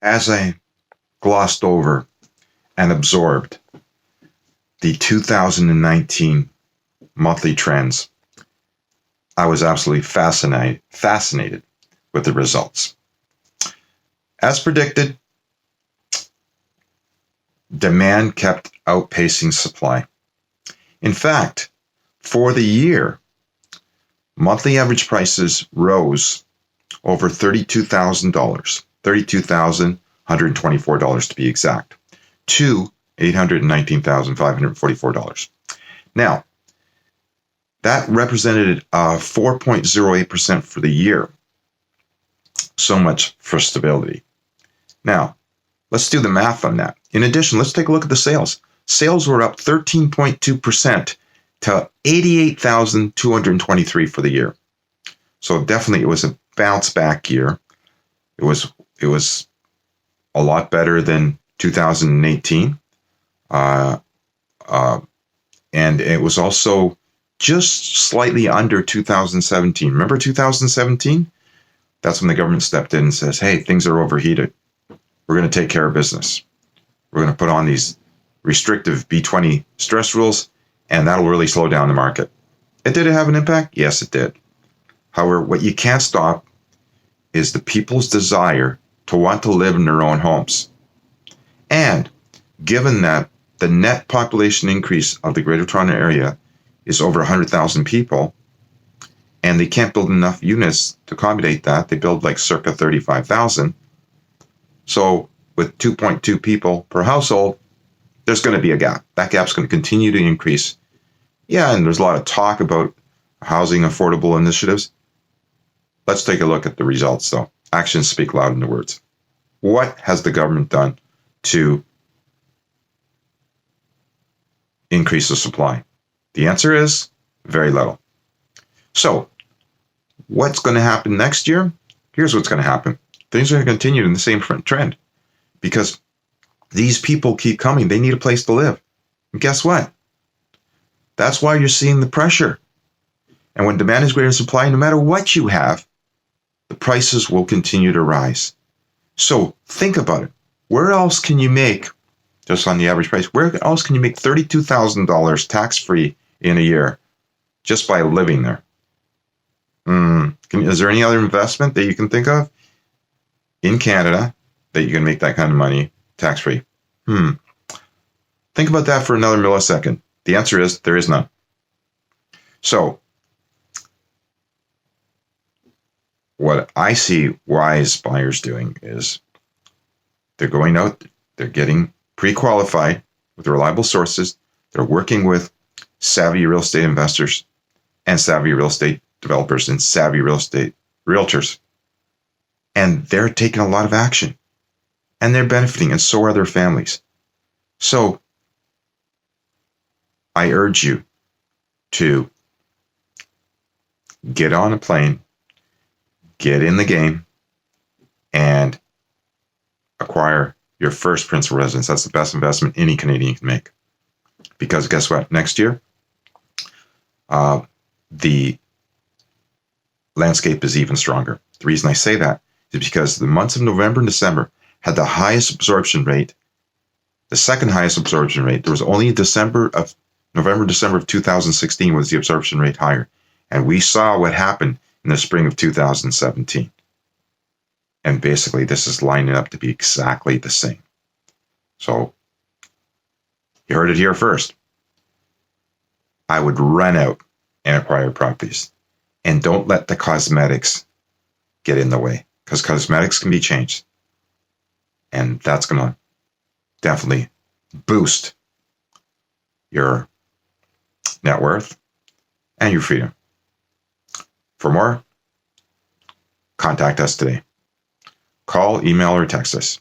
as I glossed over and absorbed the 2019 monthly trends, I was absolutely fascinated with the results. As predicted, demand kept outpacing supply. In fact, for the year, monthly average prices rose over $32,000, $32,124 to be exact, to $819,544. Now, that represented 4.08% for the year. So much for stability. Now, let's do the math on that. In addition, let's take a look at the sales. Sales were up 13.2% to 88,223 for the year. So definitely it was a bounce back year. It was a lot better than 2018. And it was also just slightly under 2017. Remember 2017? That's when the government stepped in and says, hey, things are overheated. We're going to take care of business. We're going to put on these restrictive B20 stress rules, and that'll really slow down the market. Did it have an impact? Yes, it did. However, what you can't stop is the people's desire to want to live in their own homes. And given that the net population increase of the Greater Toronto Area is over 100,000 people, and they can't build enough units to accommodate that, they build like circa 35,000. So with 2.2 people per household, there's going to be a gap. That gap's going to continue to increase. Yeah, and there's a lot of talk about housing affordable initiatives. Let's take a look at the results, though. Actions speak louder than words. What has the government done to increase the supply? The answer is very little. So, what's going to happen next year? Here's what's going to happen. Things are going to continue in the same trend because these people keep coming. They need a place to live. And guess what? That's why you're seeing the pressure. And when demand is greater than supply, no matter what you have, the prices will continue to rise. So think about it. Where else can you make, just on the average price, where else can you make $32,000 tax-free in a year just by living there? Is there any other investment that you can think of in Canada that you can make that kind of money tax-free? Think about that for another millisecond. The answer is there is none. So what I see wise buyers doing is they're going out, they're getting pre-qualified with reliable sources, they're working with savvy real estate investors and savvy real estate developers and savvy real estate realtors. And they're taking a lot of action. And they're benefiting, and so are their families. So I urge you to get on a plane, get in the game, and acquire your first principal residence. That's the best investment any Canadian can make. Because guess what? Next year, the landscape is even stronger. The reason I say that is because the months of November and December had the highest absorption rate, the second highest absorption rate. There was only in November, December of 2016 was the absorption rate higher. And we saw what happened in the spring of 2017. And basically, this is lining up to be exactly the same. So, you heard it here first. I would run out and acquire properties. And don't let the cosmetics get in the way, because cosmetics can be changed. And that's going to definitely boost your net worth and your freedom. For more, contact us today. Call, email, or text us.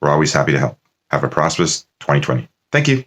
We're always happy to help. Have a prosperous 2020. Thank you.